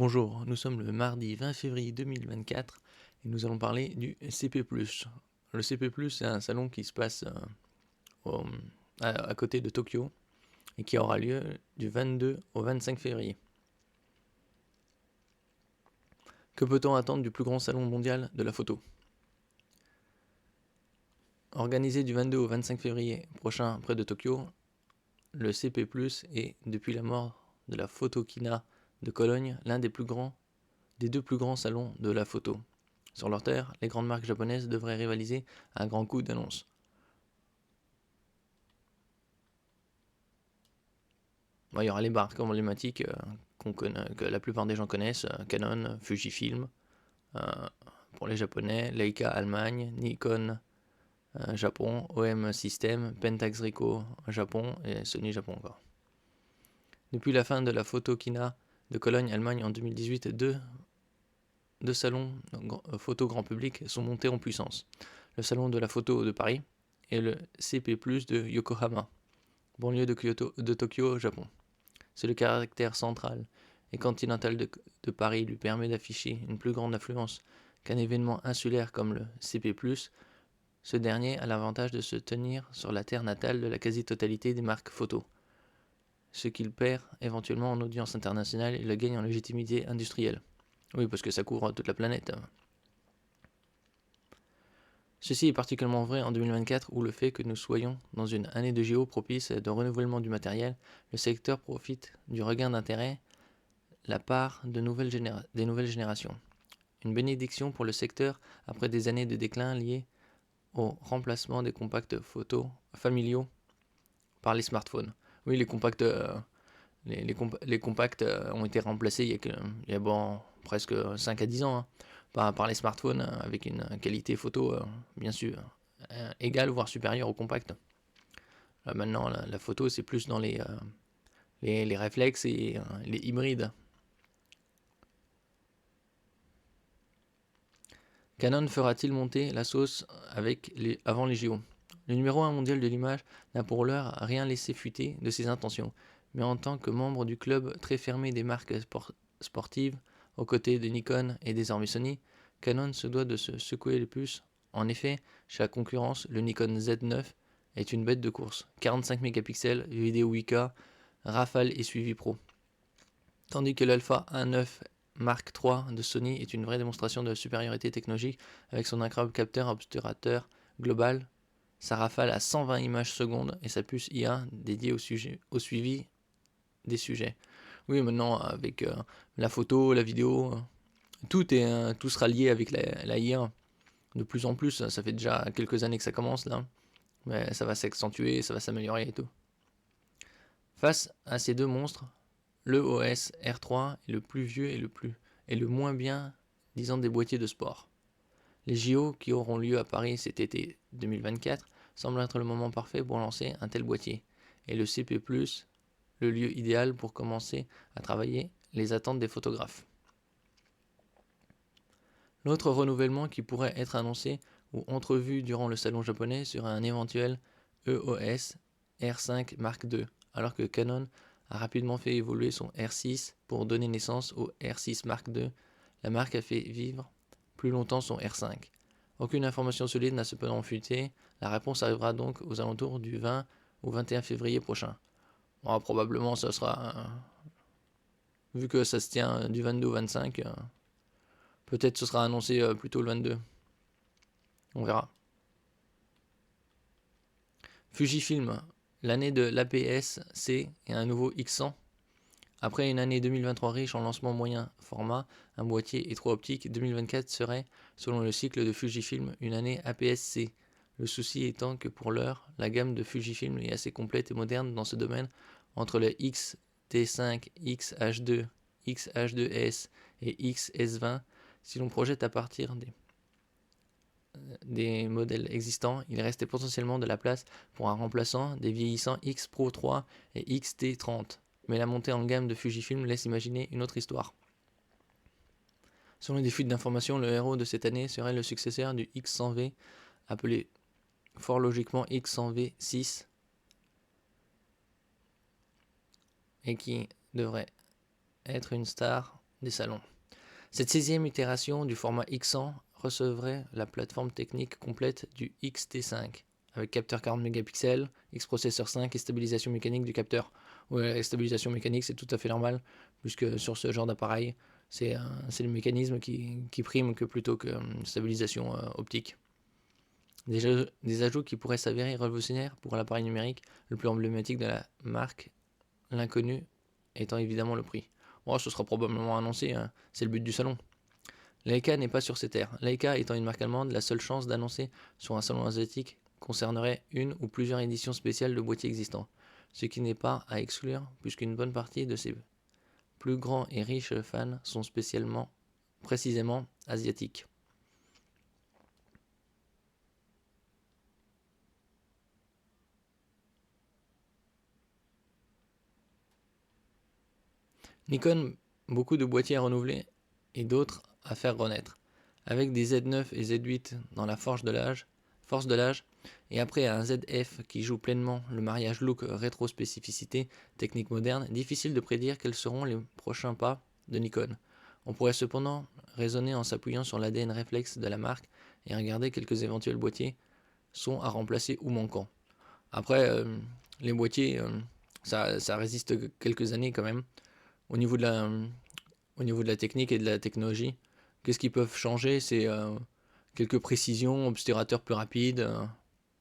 Bonjour, nous sommes le mardi 20 février 2024 et nous allons parler du CP+. Le CP+, c'est un salon qui se passe au- à côté de Tokyo et qui aura lieu du 22 au 25 février. Que peut-on attendre du plus grand salon mondial de la photo? Organisé du 22 au 25 février prochain près de Tokyo, le CP+, est, depuis la mort de la Photokina de Cologne, l'un des deux plus grands salons de la photo. Sur leur terre, les grandes marques japonaises devraient rivaliser à grands coups d'annonce. Il y aura les marques emblématiques que la plupart des gens connaissent, Canon, Fujifilm, pour les japonais, Leica Allemagne, Nikon Japon, OM System, Pentax Ricoh Japon et Sony Japon encore. Depuis la fin de la Photokina de Cologne, Allemagne en 2018, deux salons photo grand public sont montés en puissance. Le salon de la photo de Paris et le CP+, de Yokohama, banlieue de Tokyo, Japon. C'est le caractère central et continental de Paris lui permet d'afficher une plus grande influence qu'un événement insulaire comme le CP+. Ce dernier a l'avantage de se tenir sur la terre natale de la quasi-totalité des marques photo, ce qu'il perd éventuellement en audience internationale et le gagne en légitimité industrielle. Oui, parce que ça couvre toute la planète. Ceci est particulièrement vrai en 2024 où le fait que nous soyons dans une année de JO propice de renouvellement du matériel, le secteur profite du regain d'intérêt la part de des nouvelles générations. Une bénédiction pour le secteur après des années de déclin liées au remplacement des compacts photos familiaux par les smartphones. Oui, les compacts ont été remplacés il y a presque 5 à 10 ans par les smartphones avec une qualité photo bien sûr égale voire supérieure aux compacts. Maintenant, la photo, c'est plus dans les réflexes et les hybrides. Canon fera-t-il monter la sauce avant les JO? Le numéro 1 mondial de l'image n'a pour l'heure rien laissé fuiter de ses intentions, mais en tant que membre du club très fermé des marques sportives, aux côtés de Nikon et désormais Sony, Canon se doit de se secouer les puces. En effet, chez la concurrence, le Nikon Z9 est une bête de course, 45 mégapixels, vidéo 8K, rafale et suivi pro. Tandis que l'Alpha 1.9 Mark III de Sony est une vraie démonstration de supériorité technologique avec son incroyable capteur obturateur global, sa rafale à 120 images secondes et sa puce IA dédiée au suivi des sujets. Oui, maintenant avec la photo, la vidéo, tout sera lié avec la IA. De plus en plus, ça fait déjà quelques années que ça commence là, mais ça va s'accentuer, ça va s'améliorer et tout. Face à ces deux monstres, le OS R3 est le plus vieux et le moins bien disant des boîtiers de sport. Les JO qui auront lieu à Paris cet été 2024 semblent être le moment parfait pour lancer un tel boîtier, et le CP+, le lieu idéal pour commencer à travailler les attentes des photographes. L'autre renouvellement qui pourrait être annoncé ou entrevu durant le salon japonais serait un éventuel EOS R5 Mark II, alors que Canon a rapidement fait évoluer son R6 pour donner naissance au R6 Mark II. La marque a fait vivre plus longtemps son R5. Aucune information solide n'a cependant fuité. La réponse arrivera donc aux alentours du 20 ou 21 février prochain. Bon, probablement ça sera vu que ça se tient du 22 au 25, peut-être ce sera annoncé plutôt le 22. On verra. Fujifilm, l'année de l'APS-C et un nouveau X100. Après une année 2023 riche en lancements moyen format, un boîtier et 3 optiques, 2024 serait, selon le cycle de Fujifilm, une année APS-C. Le souci étant que pour l'heure, la gamme de Fujifilm est assez complète et moderne dans ce domaine, entre le X-T5, X-H2, X-H2S et X-S20. Si l'on projette à partir des modèles existants, il restait potentiellement de la place pour un remplaçant des vieillissants X Pro 3 et XT30. Mais la montée en gamme de Fujifilm laisse imaginer une autre histoire. Selon des fuites d'informations, le héros de cette année serait le successeur du X100V, appelé fort logiquement X100V6, et qui devrait être une star des salons. Cette 16e itération du format X100 recevrait la plateforme technique complète du XT5, avec capteur 40 mégapixels, X-processeur 5 et stabilisation mécanique du capteur. Ouais, la stabilisation mécanique, c'est tout à fait normal, puisque sur ce genre d'appareil, c'est le mécanisme qui prime que plutôt que stabilisation optique. Des ajouts qui pourraient s'avérer révolutionnaires pour l'appareil numérique le plus emblématique de la marque, l'inconnu étant évidemment le prix. Bon, ce sera probablement annoncé, hein, c'est le but du salon. Leica n'est pas sur ces terres. Leica étant une marque allemande, la seule chance d'annoncer sur un salon asiatique concernerait une ou plusieurs éditions spéciales de boîtiers existants, ce qui n'est pas à exclure puisqu'une bonne partie de ses plus grands et riches fans sont précisément asiatiques. Nikon, beaucoup de boîtiers à renouveler et d'autres à faire renaître. Avec des Z9 et Z8 dans la force de l'âge, et après un ZF qui joue pleinement le mariage look rétro-spécificité technique moderne, difficile de prédire quels seront les prochains pas de Nikon. On pourrait cependant raisonner en s'appuyant sur l'ADN réflexe de la marque et regarder quelques éventuels boîtiers sont à remplacer ou manquants. Après, les boîtiers, ça résiste quelques années quand même. Au niveau de la technique et de la technologie, qu'est-ce qu'ils peuvent changer? C'est quelques précisions, obturateur plus rapide,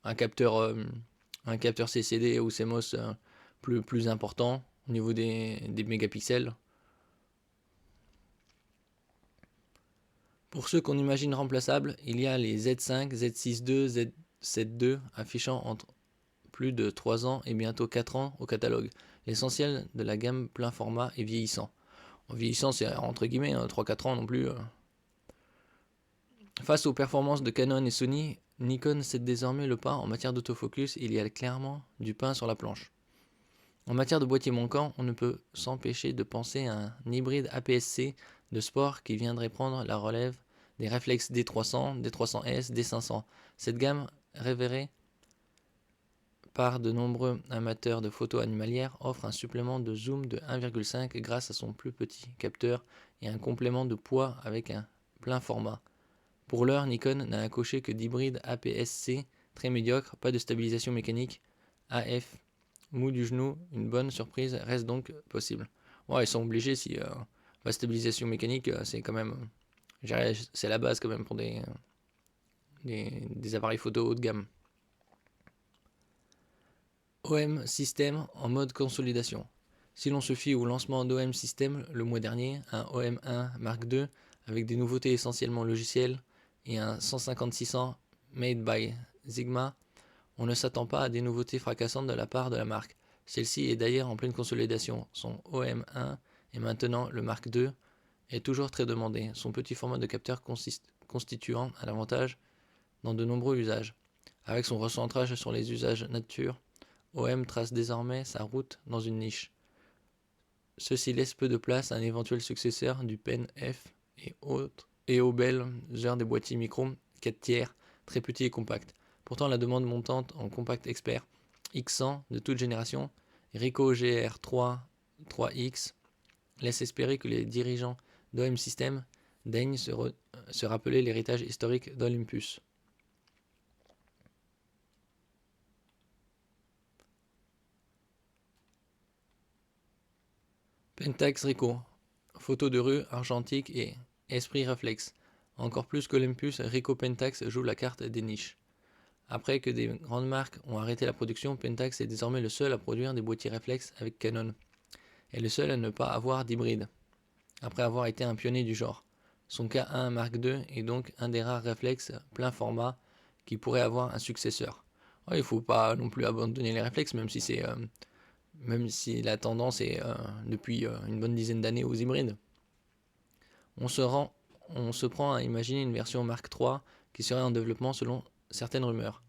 un capteur CCD ou CMOS plus important au niveau des mégapixels. Pour ceux qu'on imagine remplaçables, il y a les Z5, Z6 II, Z7 II affichant entre plus de 3 ans et bientôt 4 ans au catalogue. L'essentiel de la gamme plein format est vieillissant. En vieillissant, c'est entre guillemets 3-4 ans non plus. Face aux performances de Canon et Sony, Nikon cède désormais le pas en matière d'autofocus et il y a clairement du pain sur la planche. En matière de boîtier manquant, on ne peut s'empêcher de penser à un hybride APS-C de sport qui viendrait prendre la relève des réflexes D300, D300S, D500. Cette gamme révérée par de nombreux amateurs de photos animalières offre un supplément de zoom de 1,5 grâce à son plus petit capteur et un complément de poids avec un plein format. Pour l'heure, Nikon n'a à cocher que d'hybrides APS-C très médiocres, pas de stabilisation mécanique, AF, mou du genou, une bonne surprise reste donc possible. Ouais, ils sont obligés si la stabilisation mécanique, c'est quand même, c'est la base quand même pour des appareils photo haut de gamme. OM System en mode consolidation. Si l'on se fie au lancement d'OM System le mois dernier, un OM1 Mark II avec des nouveautés essentiellement logicielles et un 150-600 made by Sigma, on ne s'attend pas à des nouveautés fracassantes de la part de la marque. Celle-ci est d'ailleurs en pleine consolidation. Son OM1 et maintenant le Mark II est toujours très demandé, son petit format de capteur constituant un avantage dans de nombreux usages. Avec son recentrage sur les usages nature, OM trace désormais sa route dans une niche. Ceci laisse peu de place à un éventuel successeur du Pen F et aux belles heures des boîtiers micro 4 tiers, très petits et compacts. Pourtant, la demande montante en compact expert X100 de toute génération, Ricoh GR3 3X, laisse espérer que les dirigeants d'OM System daignent se rappeler l'héritage historique d'Olympus. Pentax Ricoh, photo de rue, argentique et esprit réflexe. Encore plus qu'Olympus, Ricoh Pentax joue la carte des niches. Après que des grandes marques ont arrêté la production, Pentax est désormais le seul à produire des boîtiers réflexes avec Canon, et le seul à ne pas avoir d'hybride, après avoir été un pionnier du genre. Son K1 Mark II est donc un des rares réflexes plein format qui pourrait avoir un successeur. Il ne faut pas non plus abandonner les réflexes, même si la tendance est depuis une bonne dizaine d'années aux hybrides. On se prend à imaginer une version Mark III qui serait en développement selon certaines rumeurs.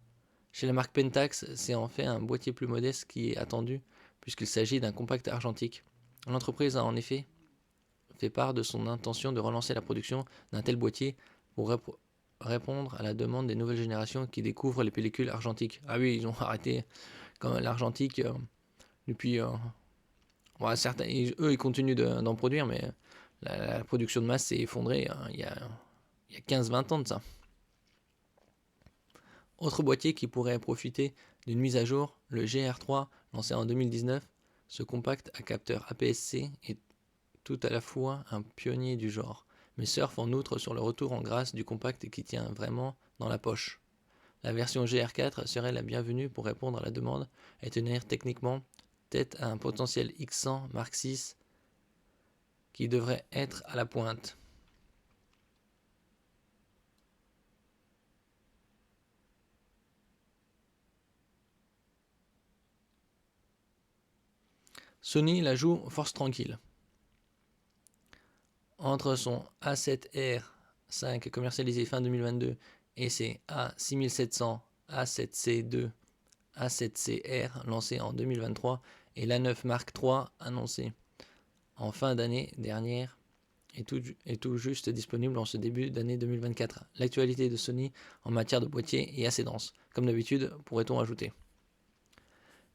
Chez la marque Pentax, c'est en fait un boîtier plus modeste qui est attendu, puisqu'il s'agit d'un compact argentique. L'entreprise a en effet fait part de son intention de relancer la production d'un tel boîtier pour répondre à la demande des nouvelles générations qui découvrent les pellicules argentiques. Ah oui, ils ont arrêté quand l'argentique depuis... certains, eux, ils continuent d'en produire, mais la production de masse s'est effondrée il y a 15-20 ans de ça. Autre boîtier qui pourrait profiter d'une mise à jour, le GR3 lancé en 2019. Ce compact à capteur APS-C est tout à la fois un pionnier du genre, mais surfe en outre sur le retour en grâce du compact qui tient vraiment dans la poche. La version GR4 serait la bienvenue pour répondre à la demande et tenir techniquement tête à un potentiel X100 Mark VI qui devrait être à la pointe. Sony la joue force tranquille. Entre son A7R5 commercialisé fin 2022 et ses A6700, A7C2, A7CR lancés en 2023 et l'A9 Mark III annoncé en fin d'année dernière est tout juste disponible en ce début d'année 2024. L'actualité de Sony en matière de boîtier est assez dense, comme d'habitude pourrait-on ajouter.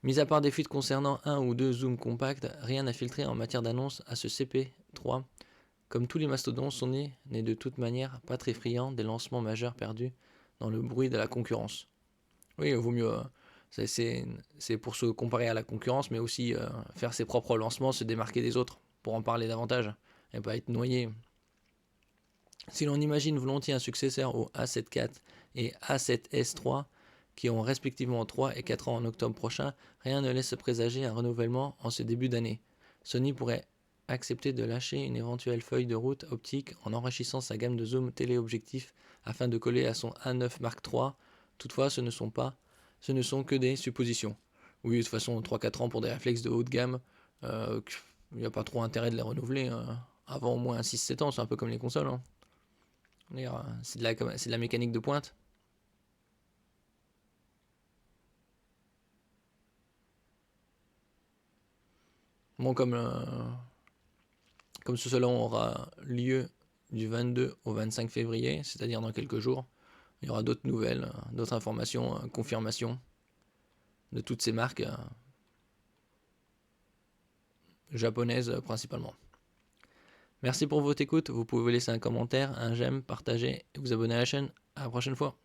Mis à part des fuites concernant un ou deux zooms compacts, rien à filtrer en matière d'annonce à ce CP3. Comme tous les mastodontes, Sony n'est de toute manière pas très friand des lancements majeurs perdus dans le bruit de la concurrence. Oui, il vaut mieux. C'est pour se comparer à la concurrence, mais aussi faire ses propres lancements, se démarquer des autres, pour en parler davantage, et pas être noyé. Si l'on imagine volontiers un successeur aux A7 IV et A7S3, qui ont respectivement 3 et 4 ans en octobre prochain, rien ne laisse présager un renouvellement en ce début d'année. Sony pourrait accepter de lâcher une éventuelle feuille de route optique en enrichissant sa gamme de zoom téléobjectifs afin de coller à son A9 Mark III. Toutefois, ce ne sont que des suppositions. Oui, de toute façon, 3-4 ans pour des réflexes de haut de gamme, il n'y a pas trop intérêt de les renouveler avant au moins 6-7 ans, c'est un peu comme les consoles. Hein. C'est de la mécanique de pointe. Bon, comme ce salon aura lieu du 22 au 25 février, c'est-à-dire dans quelques jours, il y aura d'autres nouvelles, d'autres informations, confirmations de toutes ces marques japonaises principalement. Merci pour votre écoute, vous pouvez laisser un commentaire, un j'aime, partager et vous abonner à la chaîne. À la prochaine fois.